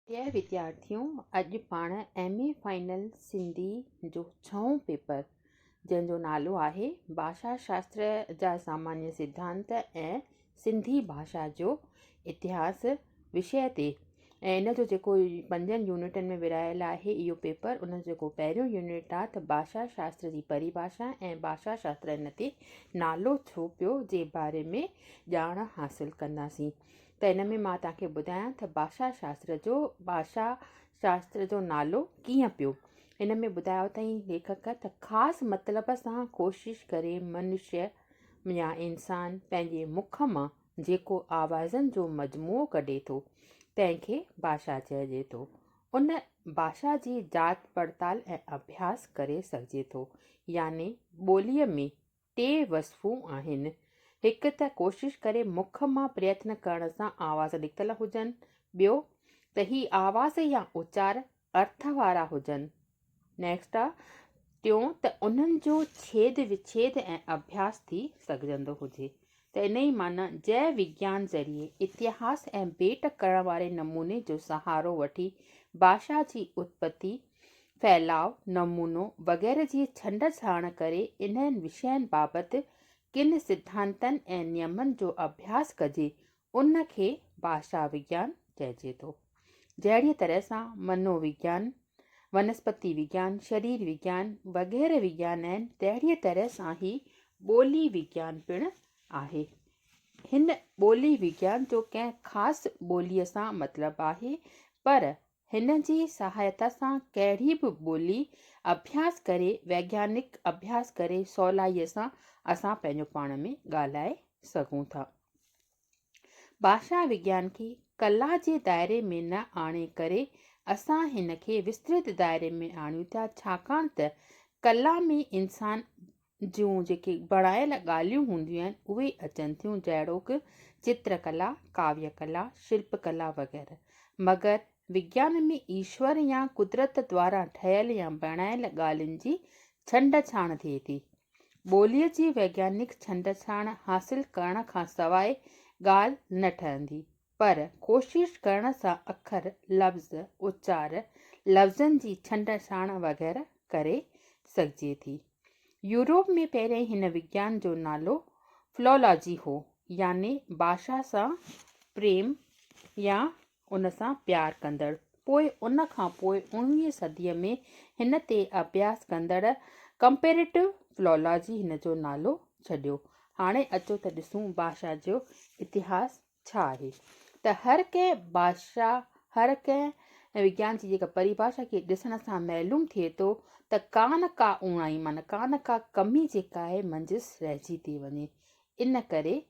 प्रिय विद्यार्थियों, अॼु पाण MA फाइनल सिंधी जो 6हों पेपर जंहिंजो नालो आहे भाषा शास्त्र जा सामान्य सिद्धांत ऐं सिंधी भाषा जो इतिहास विषय ते ऐं इन जो जेको 5 यूनिटनि में विरहायल आहे इहो पेपर, उन जो जेको पहिरियों यूनिट आहे त भाषा शास्त्र जी परिभाषा ऐं भाषा शास्त्र इन ते नालो छो पियो जे बारे में ॼाण हासिलु कंदासीं। त इन में मां तव्हांखे ॿुधायां त भाषा शास्त्र जो नालो कीअं पियो। इन में ॿुधायो अथई लेखक त ख़ासि मतिलब सां कोशिशि करे मनुष्य या इंसान पंहिंजे मुख मां जेको आवाज़नि जो मजमूओ कढे थो तंहिंखे भाषा चइजे थो। उन भाषा जी जात पड़ताल ऐं अभ्यास करे सघिजे थो। यानी ॿोलीअ में 3 वसफ़ूं आहिनि। हिकु त कोशिशि करे मुख मां प्रयत्न करण सां आवाज़ निकितल हुजनि। ॿियो त ही आवाज़ या उचार अर्थ वारा हुजनि। नेक्स्ट आहे टियों त उन्हनि जो छेद विच्छेद ऐं अभ्यास थी सघजंदो हुजे। त इन ई माना जय विज्ञान ज़रिए इतिहास ऐं भेट करण वारे नमूने जो सहारो वठी भाषा जी उत्पत्ति, फैलाव, नमूनो वग़ैरह जी छंड छाण करे इन्हनि विषयनि बाबति किन सिद्धांतनि ऐं नियमनि जो अभ्यास कजे, उन खे भाषा विज्ञान चइजे थो। जहिड़ीअ तरह सां मनोविज्ञान, वनस्पति विज्ञान, शरीर विज्ञान वग़ैरह विज्ञान आहिनि, तहिड़ीअ तरह सां ई ॿोली विज्ञान पिणु आहे। हिन ॿोली विज्ञान जो कंहिं ख़ासि ॿोलीअ सां मतिलबु आहे, पर हिन जी सहायता सां कहिड़ी बि ॿोली अभ्यास करे, वैज्ञानिक अभ्यास करे सवलाईअ सां असां पंहिंजो पाण में ॻाल्हाए सघूं था। भाषा विज्ञान खे कला जे दायरे में न आणे करे असां हिन खे विस्तृत दायरे में आणियूं था, छाकाणि त कला में इंसान जूं जेके बणायल ॻाल्हियूं हूंदियूं आहिनि उहे अचनि थियूं, जहिड़ो कि चित्रकला, काव्य कला, शिल्प कला वग़ैरह। मगर विज्ञान में ईश्वर या कुदरत द्वारा ठहियल या बणायल ॻाल्हियुनि जी छंड छाण थिए थी। ॿोलीअ जी वैज्ञानिक छंड छाण हासिलु करण खां सवाइ ॻाल्हि न ठहंदी, पर कोशिशि करण सां अखर, लफ़्ज़, उचार, लफ़्ज़नि जी छंड छाण वग़ैरह करे सघिजे थी। यूरोप में पहिरें हिन विज्ञान जो नालो फिलोलॉजी हो, यानी भाषा सां प्रेम या उन सां प्यार कंदड़। पोइ उन खां पोइ 19वीं सदीअ में हिन ते अभ्यास कंदड़ कंपेरेटिव फिलोलॉजी हिन जो नालो छॾियो। हाणे अचो त ॾिसूं भाषा जो इतिहास छा आहे। त हर कंहिं विज्ञान जी जेका परिभाषा खे ॾिसण सां मालूम थिए थो त का न का उणाई, माना का न का कमी जेका आहे मंझसि रहिजी थी वञे। इन करे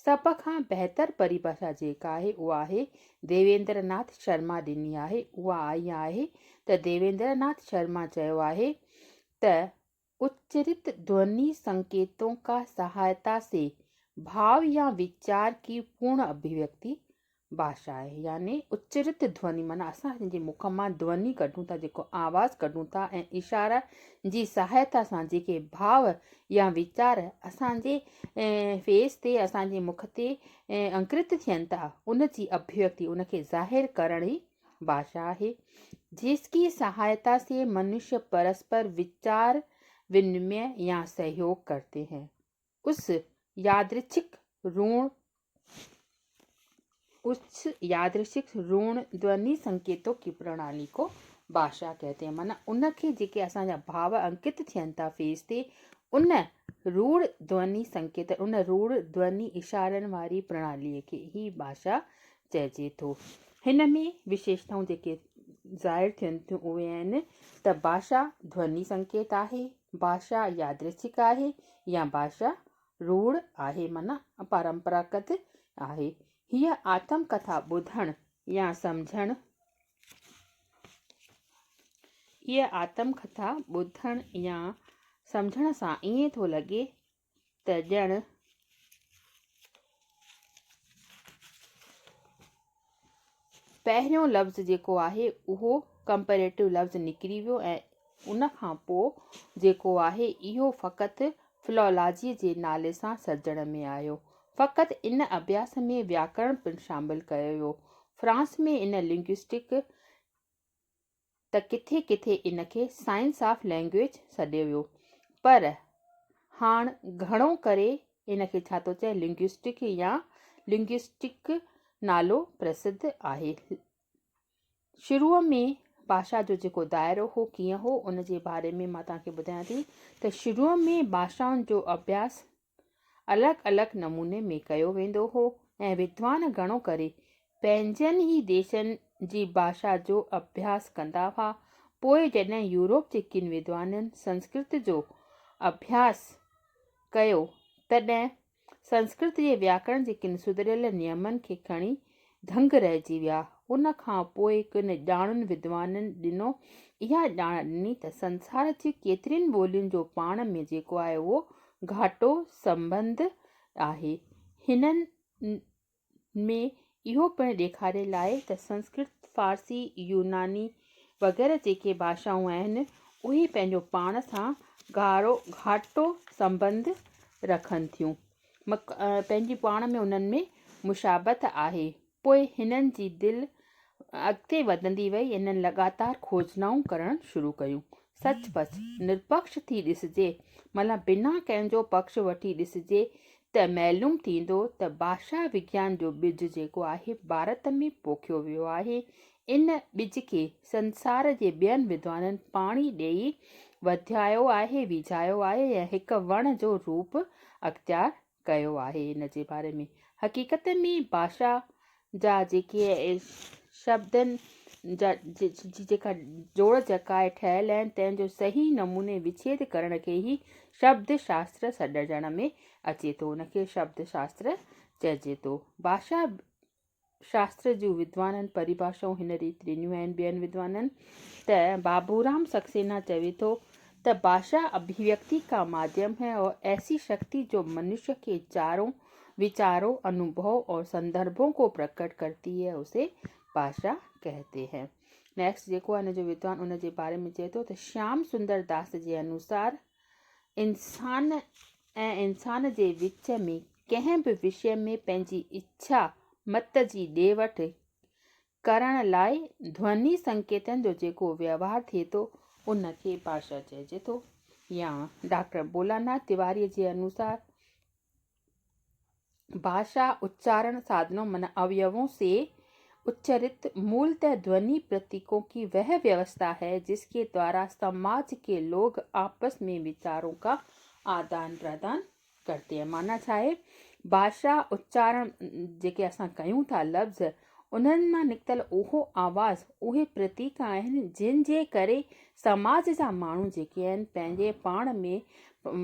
सभ खां बहितर परिभाषा जेका आहे उहा आहे देवेंद्र नाथ शर्मा ॾिनी आहे। उहा आई आहे त देवेंद्र नाथ शर्मा चयो आहे त उच्चरित ध्वनि संकेतों का सहायता से भाव या विचार की पूर्ण अभिव्यक्ति भाषा आहे। यानी उच्चरित ध्वनि माना असां पंहिंजे मुख मां ध्वनि कढूं था, जेको आवाज़ कढूं था, ऐं इशारा जी सहायता सां जेके भाव या वीचार असांजे फेस ते, असांजे मुख ते अंकृत थियनि था, उन जी अभिव्यक्ति, उनखे ज़ाहिर करण ई भाषा आहे। जिसकी सहायता से मनुष्य परस्पर विचार विनिमय या सहयोग करते हैं, उस यादृच्छिक ऋण ध्वनि संकेतों की प्रणाली को भाषा कहते हैं। माना उनखे जेके असांजा भाव अंकित थियनि था फेस ते, उन रूढ़ ध्वनि संकेत, उन रूढ़ ध्वनि इशारनि वारी प्रणालीअ खे ही भाषा चइजे थो। हिन में विशेषताऊं जेके ज़ाहिर थियनि थियूं उहे आहिनि त भाषा ध्वनि संकेत आहे, भाषा यादृच्छिक आहे, या भाषा रूढ़ आहे, माना परंपरागत आहे। हीअ आत्मकथा ॿुधण या सम्झण, सां ईअं थो लॻे त ॼण पहिरियों लफ़्ज़ जेको आहे उहो कंपेरेटिव लफ़्ज़ निकिरी वियो, ऐं उन खां पोइ जेको आहे इहो फ़क़ति फिलोलॉजीअ जे नाले सां सजण में आयो। फ़क़ति इन अभ्यास में व्याकरण पिणु शामिलु कयो वियो। फ्रांस में इन लिंग्विस्टिक त किथे किथे इनखे साइंस ऑफ लैंग्वेज सॾियो वियो, पर हाणे घणो करे इनखे छा थो चए लिंग्विस्टिक या लिंग्विस्टिक नालो प्रसिद्ध आहे। शुरूअ में भाषा जो जेको दाइरो हो कीअं हो उन जे बारे में मां तव्हांखे ॿुधायां थी त शुरूअ में भाषाउनि जो अभ्यास अलॻि अलॻि नमूने में कयो वेंदो हो ऐं विद्वान घणो करे पंहिंजनि ई देशनि जी भाषा जो अभ्यास कंदा हुआ। पोइ जॾहिं यूरोप जे किन विद्वाननि संस्कृत जो अभ्यास कयो तॾहिं संस्कृत जे व्याकरण जे किन सुधरियल नियमनि खे खणी दंग रहिजी विया। उन खां पोइ किन ॼाणुनि विद्वाननि ॾिनो इहा ॼाण ॾिनी त संसार जी केतिरियुनि ॿोलियुनि जो पाण में जेको आहे उहो घाटो संबंध आहे। हिननि में इहो पिणु ॾेखारियल आहे त संस्कृत, फारसी, यूनानी वग़ैरह जेके भाषाऊं आहिनि उहे पंहिंजो पाण सां घाटो संबंध रखनि थियूं, पंहिंजी पाण में उन्हनि में मुशाबत आहे। पोइ हिननि जी दिलि अॻिते वधंदी वई, इन्हनि लगातार खोजनाऊं करणु शुरू कयूं। सचपच निरपक्ष थी ॾिसिजे, मतिलबु बिना कंहिंजो पक्ष वठी ॾिसिजे त मालूम थींदो त भाषा विज्ञान जो ॿिज जेको आहे भारत में पोखियो वियो आहे। इन ॿिज खे संसार जे ॿियनि विद्वाननि पाणी ॾेई वधायो आहे, विझायो आहे ऐं हिकु वण जो रूप अख़्तियार कयो आहे। इन जे बारे में हक़ीक़त में भाषा जा जेके शब्दनि जा जेका जोड़ जकाए ठहियल आहिनि तंहिंजो सही नमूने विच्छेद करण खे ई शब्द शास्त्र सॾजण में अचे थो, उनखे शब्द शास्त्र चइजे थो। भाषा शास्त्र जूं विद्वाननि परिभाषाऊं हिन रीति ॾिनियूं आहिनि ॿियनि विद्वाननि त बाबूराम सक्सेना चवे थो त भाषा अभिव्यक्ति का माध्यम है और ऐसी शक्ति जो मनुष्य के विचारों, अनुभव और संदर्भों को प्रकट करती है उसे भाषा कहते हैं। नेक्स्ट जेको आहे हिन जो विद्वान उन जे बारे में चए थो त श्याम सुंदर दास जे अनुसार इंसान ऐं इंसान जे विच में कंहिं बि विषय में पंहिंजी इच्छा मत जी ॾे वठि करण लाइ ध्वनि संकेतन जो जेको व्यवहार थिए थो उनखे भाषा चइजे थो। या डॉक्टर भोलानाथ तिवारी जे अनुसार भाषा उच्चारण साधनों मन अवयवों से उच्चरित मूलतः ध्वनि प्रतीकों की वह व्यवस्था है जिसके द्वारा समाज के लोग आपस में विचारों का आदान प्रदान करते हैं। माना छा आहे, भाषा उच्चारण जेके असां कयूं था लफ़्ज़ उन्हनि मां निकितल उहो आवाज़ उहे प्रतीक आहिनि जिन जे करे समाज जा माण्हू जेके आहिनि पंहिंजे पाण में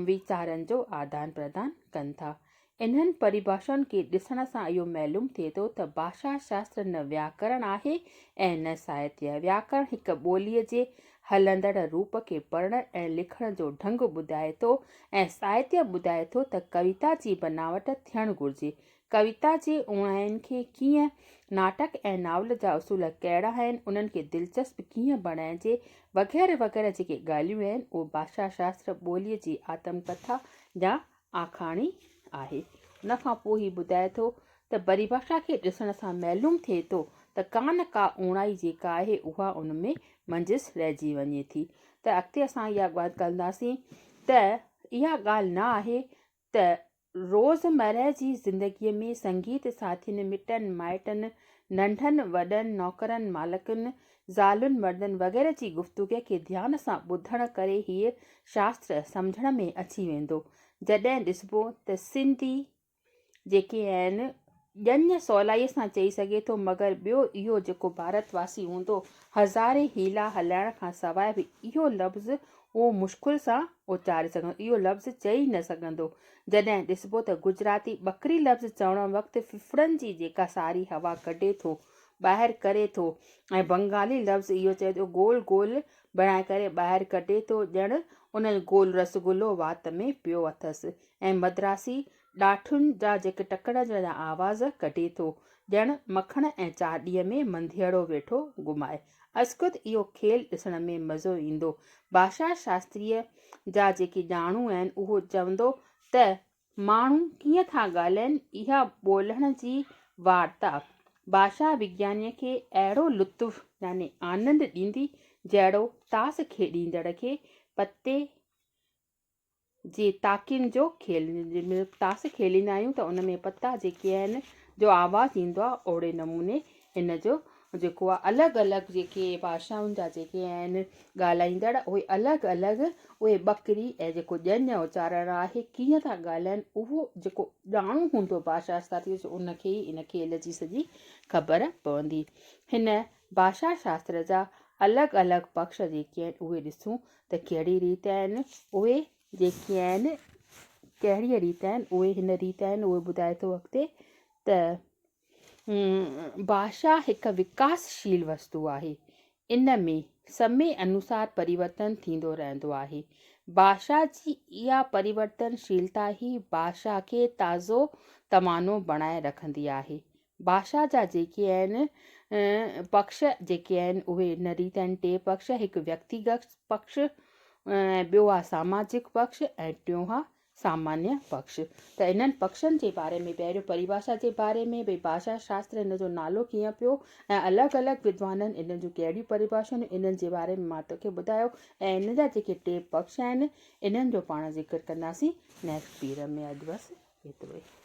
वीचारनि जो आदान प्रदान कनि था। इन्हनि परिभाषाउनि खे ॾिसण सां इहो मालूम थिए थो त भाषा शास्त्र न व्याकरण आहे ऐं न साहित्य। व्याकरण हिकु ॿोलीअ जे हलंदड़ रूप खे पढ़ण ऐं लिखण जो ढंग ॿुधाए थो ऐं साहित्य ॿुधाए थो त कविता जी बनावट थियणु घुरिजे, कविता जे उणाइनि खे कीअं, नाटक ऐं नावल जा उसूल कहिड़ा आहिनि, उन्हनि खे दिलचस्प कीअं बणाइजे वग़ैरह वग़ैरह जेके ॻाल्हियूं आहिनि उहो भाषा शास्त्र ॿोलीअ जी आत्मकथा या आखाणी आहे। उन खां पोइ ही ॿुधाए थो त परिभाषा खे ॾिसण सां मालूम थिए थो त का उणाई जेका आहे उहा उन में मंझिस रहिजी वञे थी। त अॻिते असां इहा ॻाल्हि कंदासीं त इहा ॻाल्हि न आहे त रोज़मर्रा जी ज़िंदगीअ में संगीत साथियुनि, मिटनि माइटनि, नंढनि वॾनि, नौकरनि मालिकनि, ज़ालुनि मर्दनि वग़ैरह जी गुफ़्तगूअ खे ध्यान सां ॿुधण करे हीअ शास्त्र सम्झण में अची वेंदो। जॾहिं ॾिसबो त सिंधी जेके आहिनि ॼञ सवलाईअ सां चई सघे थो, मगर ॿियो इहो जेको भारतवासी हूंदो हज़ारे हीला हलाइण खां सवाइ बि इहो लफ़्ज़ उहो मुश्किल सां उचारे सघंदो, इहो लफ़्ज़ चई न सघंदो। जॾहिं ॾिसबो त गुजराती ॿकरी लफ़्ज़ चवण वक़्तु फिफड़नि जी जेका सारी हवा कढे थो ॿाहिरि करे थो ऐं बंगाली लफ़्ज़ इहो चए थो गोल गोल बणाए करे ॿाहिरि कढे थो ॼण उन गोल रसगुल्लो वात में पियो अथसि, ऐं मद्रासी ॾाठुनि जा जेके टकण जा आवाज़ कढे थो ॼण मखण ऐं चाॾीअ में मंधियड़ो वेठो घुमाए। अस्कुद इहो खेल ॾिसण में मज़ो ईंदो। भाषा शास्त्रीय जा जेके ॼाणू आहिनि उहो चवंदो त माण्हू कीअं था ॻाल्हाइनि, इहा ॿोलण जी वार्ता भाषा विज्ञानीअ खे अहिड़ो लुत्फ़ यानी आनंद ॾींदी जहिड़ो तास खेॾींदड़ खे पते जे ताकियुनि जो खेल, जंहिंमहिल तास खेलींदा आहियूं त उन में पता जेके आहिनि जो आवाज़ु ईंदो आहे ओड़े नमूने हिन जो जेको आहे अलॻि अलॻि जेके भाषाउनि जा जेके आहिनि ॻाल्हाईंदड़ उहे अलॻि अलॻि उहे ॿकरी ऐं जेको ॼञ उचारण आहे कीअं था ॻाल्हाइनि उहो जेको ॼाणू हूंदो भाषा शास्त्री उनखे ई इन खेल जी सॼी ख़बर पवंदी। हिन भाषा शास्त्र जा अलॻि अलॻि पक्ष जेके आहिनि उहे ॾिसूं त कहिड़ी रीति आहिनि। उहे जेके आहिनि कहिड़ी रीति आहिनि उहे हिन रीति आहिनि उहे ॿुधाए थो अॻिते त भाषा हिकु विकासशील वस्तु आहे। इन में समय अनुसार परिवर्तन थींदो रहंदो आहे। भाषा जी इहा परिवर्तनशीलता ई भाषा खे ताज़ो तवानो बणाए रखंदी आहे। भाषा जा जेके आहिनि पक्ष जेके आहिनि उहे इन रीति आहिनि। टे पक्ष, हिकु व्यक्तिगत पक्ष, ॿियो आहे सामाजिक पक्ष ऐं टियों आहे सामान्य पक्ष। त इन्हनि पक्षनि जे बारे में पहिरियों परिभाषा जे बारे में भई भाषा शास्त्र इन जो नालो कीअं पियो ऐं अलॻि अलॻि विद्वाननि इन जूं कहिड़ियूं परिभाषाऊं इन्हनि जे बारे में मां तोखे ॿुधायो ऐं इन जा जेके टे पक्ष आहिनि इन्हनि जो पाण ज़िक्र कंदासीं नेक्स्ट पीरियड में। अॼु बसि एतिरो ई।